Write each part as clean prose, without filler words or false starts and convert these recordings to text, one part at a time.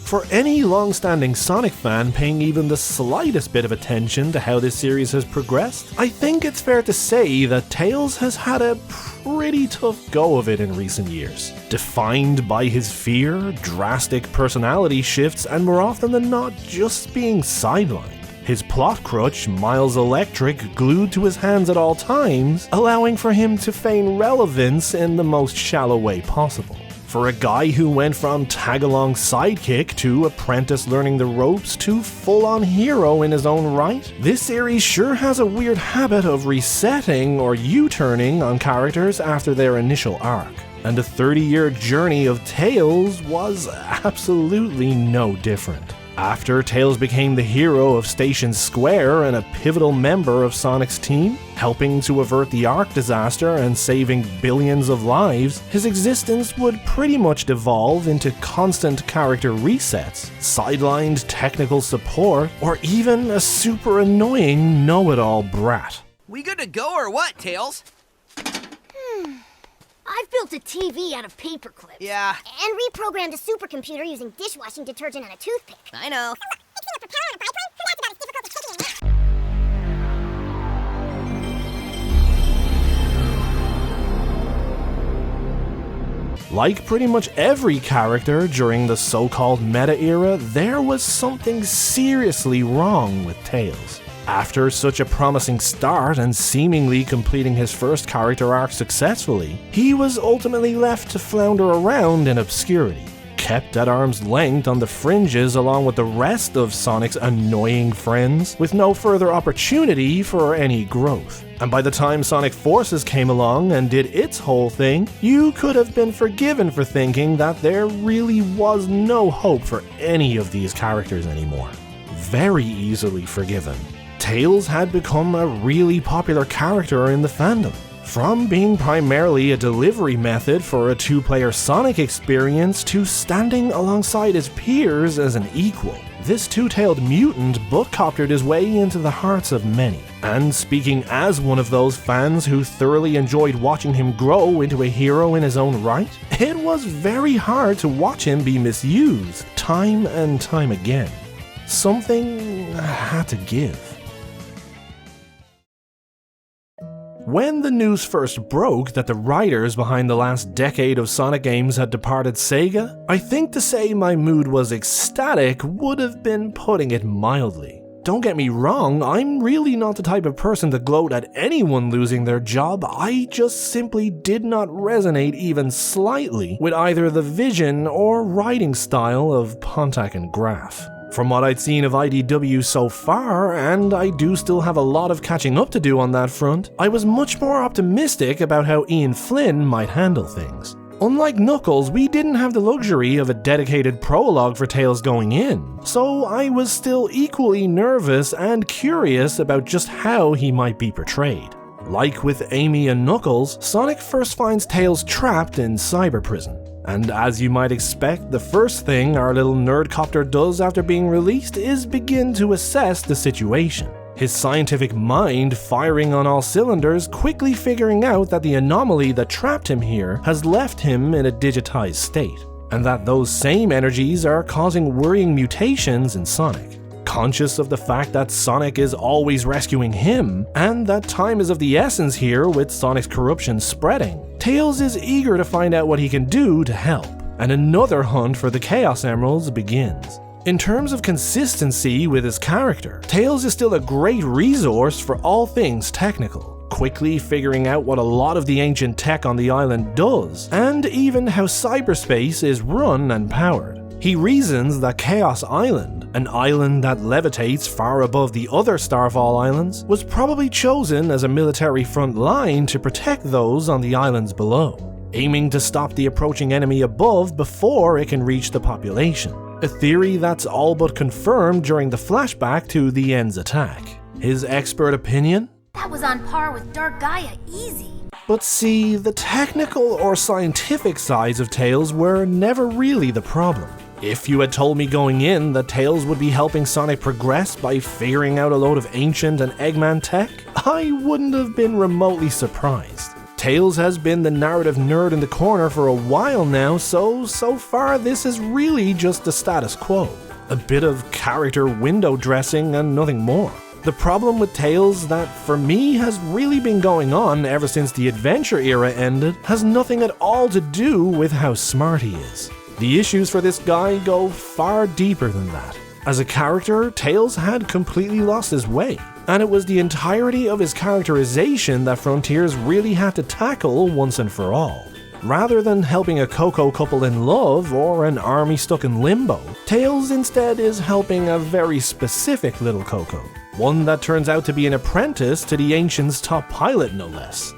For any long-standing Sonic fan paying even the slightest bit of attention to how this series has progressed, I think it's fair to say that Tails has had a pretty tough go of it in recent years. Defined by his fear, drastic personality shifts, and more often than not, just being sidelined. His plot crutch, Miles Electric, glued to his hands at all times, allowing for him to feign relevance in the most shallow way possible. For a guy who went from tag-along sidekick to apprentice learning the ropes to full-on hero in his own right, this series sure has a weird habit of resetting or U-turning on characters after their initial arc. And the 30-year journey of Tails was absolutely no different. After Tails became the hero of Station Square and a pivotal member of Sonic's team, helping to avert the Ark disaster and saving billions of lives, his existence would pretty much devolve into constant character resets, sidelined technical support, or even a super annoying know-it-all brat. We good to go or what, Tails? I've built a TV out of paper clips. Yeah. And reprogrammed a supercomputer using dishwashing detergent and a toothpick. I know. Like pretty much every character during the so-called meta era, there was something seriously wrong with Tails. After such a promising start and seemingly completing his first character arc successfully, he was ultimately left to flounder around in obscurity, kept at arm's length on the fringes along with the rest of Sonic's annoying friends, with no further opportunity for any growth. And by the time Sonic Forces came along and did its whole thing, you could have been forgiven for thinking that there really was no hope for any of these characters anymore. Very easily forgiven. Tails had become a really popular character in the fandom. From being primarily a delivery method for a two-player Sonic experience to standing alongside his peers as an equal, this two-tailed mutant book-coptered his way into the hearts of many. And speaking as one of those fans who thoroughly enjoyed watching him grow into a hero in his own right, it was very hard to watch him be misused time and time again. Something had to give. When the news first broke that the writers behind the last decade of Sonic games had departed Sega, I think to say my mood was ecstatic would have been putting it mildly. Don't get me wrong, I'm really not the type of person to gloat at anyone losing their job. I just simply did not resonate even slightly with either the vision or writing style of Pontac and Graf. From what I'd seen of IDW so far, and I do still have a lot of catching up to do on that front, I was much more optimistic about how Ian Flynn might handle things. Unlike Knuckles, we didn't have the luxury of a dedicated prologue for Tails going in, so I was still equally nervous and curious about just how he might be portrayed. Like with Amy and Knuckles, Sonic first finds Tails trapped in cyber prison. And as you might expect, the first thing our little nerdcopter does after being released is begin to assess the situation. His scientific mind firing on all cylinders, quickly figuring out that the anomaly that trapped him here has left him in a digitized state, and that those same energies are causing worrying mutations in Sonic. Conscious of the fact that Sonic is always rescuing him, and that time is of the essence here with Sonic's corruption spreading, Tails is eager to find out what he can do to help, and another hunt for the Chaos Emeralds begins. In terms of consistency with his character, Tails is still a great resource for all things technical, quickly figuring out what a lot of the ancient tech on the island does, and even how cyberspace is run and powered. He reasons that Chaos Island, an island that levitates far above the other Starfall Islands, was probably chosen as a military front line to protect those on the islands below, aiming to stop the approaching enemy above before it can reach the population. A theory that's all but confirmed during the flashback to the End's attack. His expert opinion? That was on par with Dark Gaia, easy. But see, the technical or scientific sides of Tails were never really the problem. If you had told me going in that Tails would be helping Sonic progress by figuring out a load of ancient and Eggman tech, I wouldn't have been remotely surprised. Tails has been the narrative nerd in the corner for a while now, so far this is really just the status quo. A bit of character window dressing and nothing more. The problem with Tails that for me has really been going on ever since the adventure era ended has nothing at all to do with how smart he is. The issues for this guy go far deeper than that. As a character, Tails had completely lost his way, and it was the entirety of his characterization that Frontiers really had to tackle once and for all. Rather than helping a Coco couple in love or an army stuck in limbo, Tails instead is helping a very specific little Coco. One that turns out to be an apprentice to the Ancient's top pilot, no less.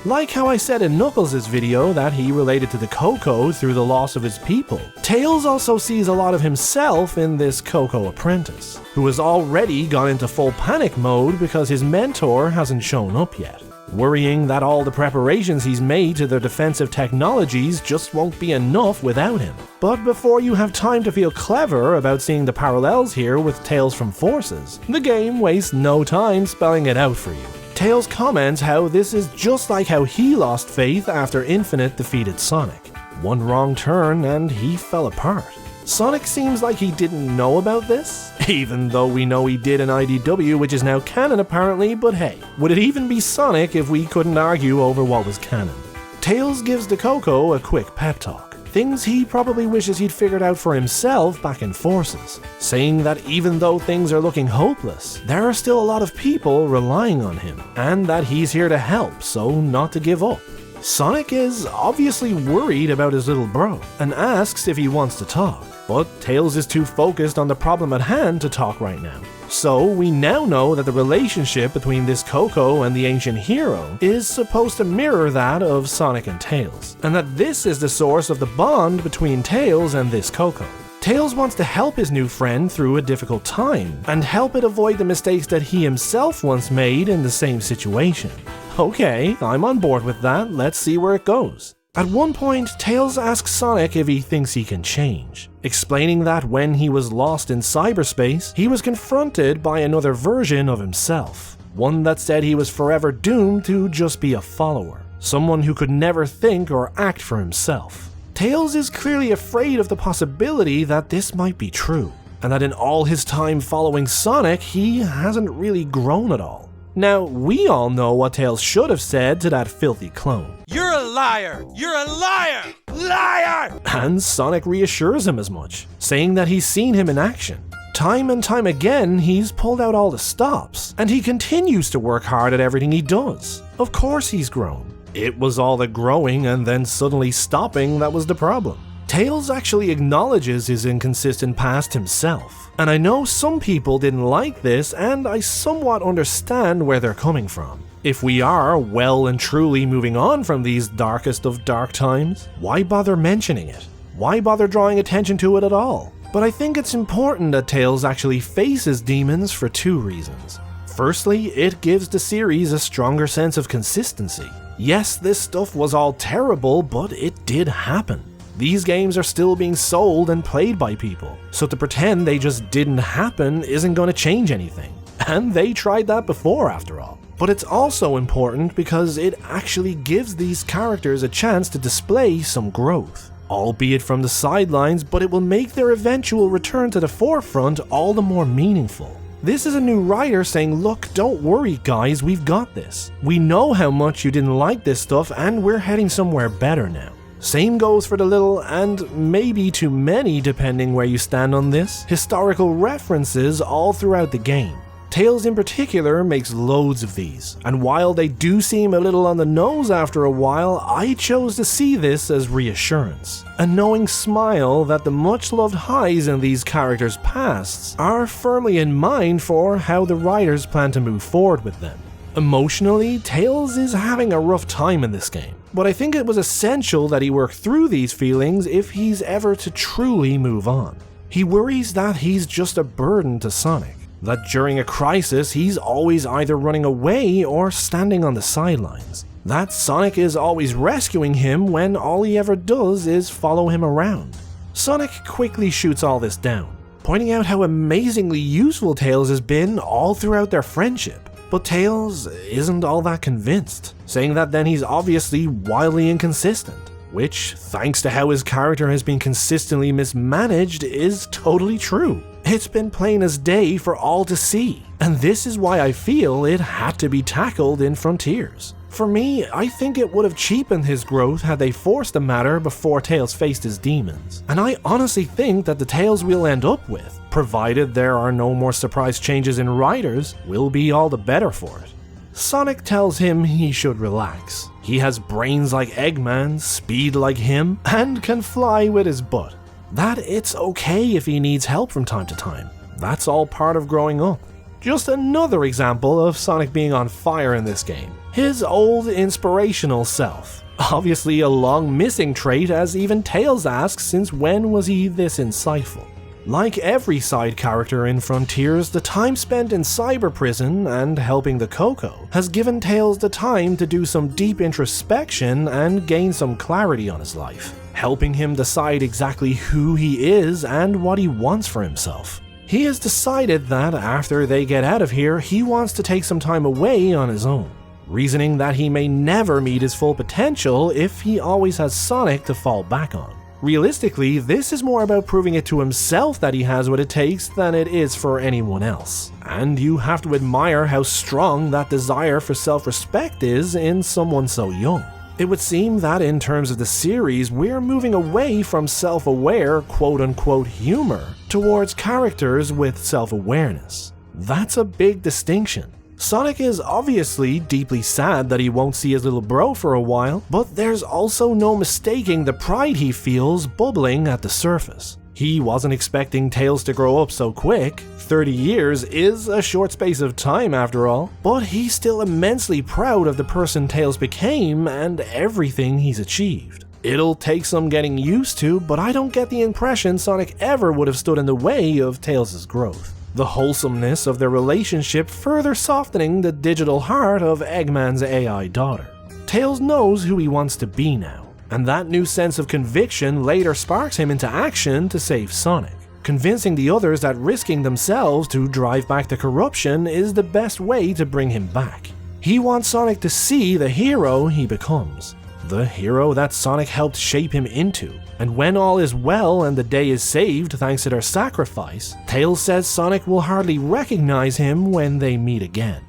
Like how I said in Knuckles' video that he related to the Coco through the loss of his people, Tails also sees a lot of himself in this Coco apprentice, who has already gone into full panic mode because his mentor hasn't shown up yet, worrying that all the preparations he's made to their defensive technologies just won't be enough without him. But before you have time to feel clever about seeing the parallels here with Tales from Forces, the game wastes no time spelling it out for you. Tails comments how this is just like how he lost faith after Infinite defeated Sonic. One wrong turn and he fell apart. Sonic seems like he didn't know about this, even though we know he did in IDW, which is now canon apparently, but hey, would it even be Sonic if we couldn't argue over what was canon? Tails gives the Coco a quick pep talk. Things he probably wishes he'd figured out for himself back in Forces, saying that even though things are looking hopeless, there are still a lot of people relying on him, and that he's here to help, so not to give up. Sonic is obviously worried about his little bro, and asks if he wants to talk, but Tails is too focused on the problem at hand to talk right now. So we now know that the relationship between this Coco and the ancient hero is supposed to mirror that of Sonic and Tails, and that this is the source of the bond between Tails and this Coco. Tails wants to help his new friend through a difficult time, and help it avoid the mistakes that he himself once made in the same situation. Okay, I'm on board with that, let's see where it goes. At one point, Tails asks Sonic if he thinks he can change, explaining that when he was lost in cyberspace, he was confronted by another version of himself, one that said he was forever doomed to just be a follower, someone who could never think or act for himself. Tails is clearly afraid of the possibility that this might be true, and that in all his time following Sonic, he hasn't really grown at all. Now, we all know what Tails should have said to that filthy clone. You're a liar! You're a liar! Liar! And Sonic reassures him as much, saying that he's seen him in action. Time and time again, he's pulled out all the stops, and he continues to work hard at everything he does. Of course he's grown. It was all the growing and then suddenly stopping that was the problem. Tails actually acknowledges his inconsistent past himself, and I know some people didn't like this, and I somewhat understand where they're coming from. If we are well and truly moving on from these darkest of dark times, why bother mentioning it? Why bother drawing attention to it at all? But I think it's important that Tails actually faces demons for two reasons. Firstly, it gives the series a stronger sense of consistency. Yes, this stuff was all terrible, but it did happen. These games are still being sold and played by people, so to pretend they just didn't happen isn't going to change anything. And they tried that before, after all. But it's also important because it actually gives these characters a chance to display some growth. Albeit from the sidelines, but it will make their eventual return to the forefront all the more meaningful. This is a new writer saying, look, don't worry guys, we've got this. We know how much you didn't like this stuff and we're heading somewhere better now. Same goes for the little, and maybe too many depending where you stand on this, historical references all throughout the game. Tails in particular makes loads of these, and while they do seem a little on the nose after a while, I chose to see this as reassurance. A knowing smile that the much-loved highs in these characters' pasts are firmly in mind for how the writers plan to move forward with them. Emotionally, Tails is having a rough time in this game, but I think it was essential that he work through these feelings if he's ever to truly move on. He worries that he's just a burden to Sonic, that during a crisis he's always either running away or standing on the sidelines, that Sonic is always rescuing him when all he ever does is follow him around. Sonic quickly shoots all this down, pointing out how amazingly useful Tails has been all throughout their friendship. But Tails isn't all that convinced, saying that then he's obviously wildly inconsistent, which, thanks to how his character has been consistently mismanaged, is totally true. It's been plain as day for all to see, and this is why I feel it had to be tackled in Frontiers. For me, I think it would have cheapened his growth had they forced the matter before Tails faced his demons, and I honestly think that the Tails we'll end up with, provided there are no more surprise changes in writers, will be all the better for it. Sonic tells him he should relax. He has brains like Eggman, speed like him, and can fly with his butt. That it's okay if he needs help from time to time. That's all part of growing up. Just another example of Sonic being on fire in this game. His old inspirational self. Obviously a long missing trait, as even Tails asks since when was he this insightful. Like every side character in Frontiers, the time spent in cyber prison and helping the Coco has given Tails the time to do some deep introspection and gain some clarity on his life, helping him decide exactly who he is and what he wants for himself. He has decided that after they get out of here, he wants to take some time away on his own, reasoning that he may never meet his full potential if he always has Sonic to fall back on. Realistically, this is more about proving it to himself that he has what it takes than it is for anyone else. And you have to admire how strong that desire for self-respect is in someone so young. It would seem that in terms of the series, we're moving away from self-aware, quote-unquote humor, towards characters with self-awareness. That's a big distinction. Sonic is obviously deeply sad that he won't see his little bro for a while, but there's also no mistaking the pride he feels bubbling at the surface. He wasn't expecting Tails to grow up so quick. 30 years is a short space of time after all, but he's still immensely proud of the person Tails became and everything he's achieved. It'll take some getting used to, but I don't get the impression Sonic ever would have stood in the way of Tails' growth. The wholesomeness of their relationship further softening the digital heart of Eggman's AI daughter. Tails knows who he wants to be now, and that new sense of conviction later sparks him into action to save Sonic, convincing the others that risking themselves to drive back the corruption is the best way to bring him back. He wants Sonic to see the hero he becomes, the hero that Sonic helped shape him into. And when all is well and the day is saved thanks to their sacrifice, Tails says Sonic will hardly recognize him when they meet again.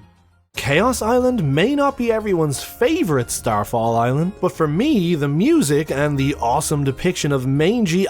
Chaos Island may not be everyone's favorite Starfall Island, but for me, the music and the awesome depiction of mangy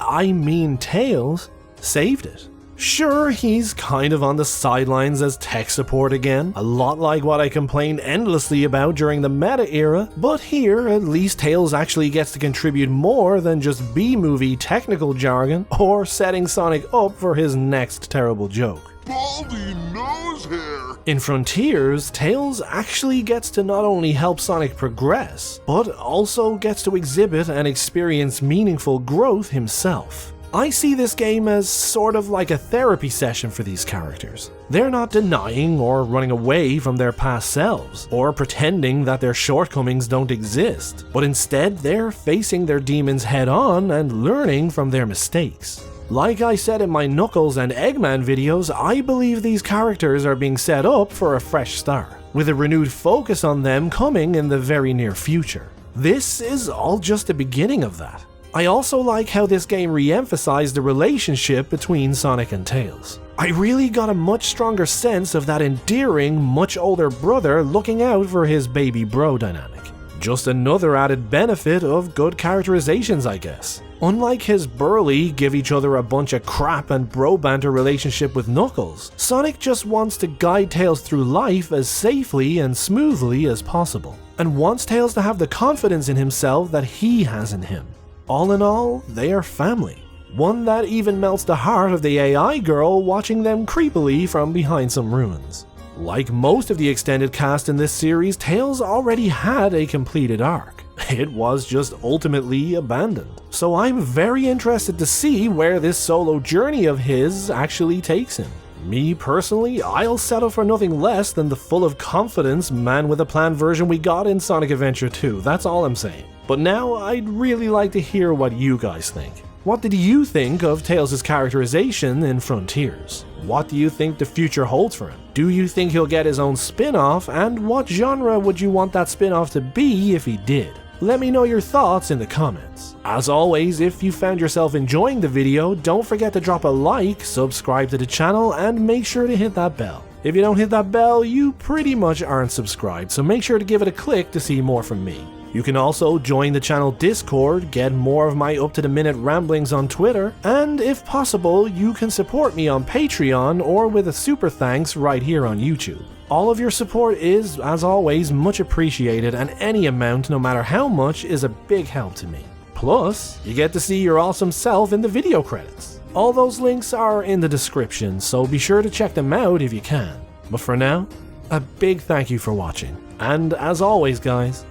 Tails saved it. Sure, he's kind of on the sidelines as tech support again, a lot like what I complained endlessly about during the meta era, but here at least Tails actually gets to contribute more than just B-movie technical jargon or setting Sonic up for his next terrible joke. Baldy nose hair! In Frontiers, Tails actually gets to not only help Sonic progress, but also gets to exhibit and experience meaningful growth himself. I see this game as sort of like a therapy session for these characters. They're not denying or running away from their past selves, or pretending that their shortcomings don't exist, but instead they're facing their demons head on and learning from their mistakes. Like I said in my Knuckles and Eggman videos, I believe these characters are being set up for a fresh start, with a renewed focus on them coming in the very near future. This is all just the beginning of that. I also like how this game re-emphasized the relationship between Sonic and Tails. I really got a much stronger sense of that endearing, much older brother looking out for his baby bro dynamic. Just another added benefit of good characterizations, I guess. Unlike his burly, give each other a bunch of crap and bro banter relationship with Knuckles, Sonic just wants to guide Tails through life as safely and smoothly as possible, and wants Tails to have the confidence in himself that he has in him. All in all, they are family. One that even melts the heart of the AI girl watching them creepily from behind some ruins. Like most of the extended cast in this series, Tails already had a completed arc. It was just ultimately abandoned. So I'm very interested to see where this solo journey of his actually takes him. Me personally, I'll settle for nothing less than the full of confidence man with a plan version we got in Sonic Adventure 2, that's all I'm saying. But now I'd really like to hear what you guys think. What did you think of Tails' characterization in Frontiers? What do you think the future holds for him? Do you think he'll get his own spin-off, and what genre would you want that spin-off to be if he did? Let me know your thoughts in the comments. As always, if you found yourself enjoying the video, don't forget to drop a like, subscribe to the channel, and make sure to hit that bell. If you don't hit that bell, you pretty much aren't subscribed, so make sure to give it a click to see more from me. You can also join the channel Discord, get more of my up-to-the-minute ramblings on Twitter, and if possible, you can support me on Patreon or with a super thanks right here on YouTube. All of your support is, as always, much appreciated, and any amount, no matter how much, is a big help to me. Plus, you get to see your awesome self in the video credits. All those links are in the description, so be sure to check them out if you can. But for now, a big thank you for watching, and as always guys,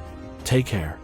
take care.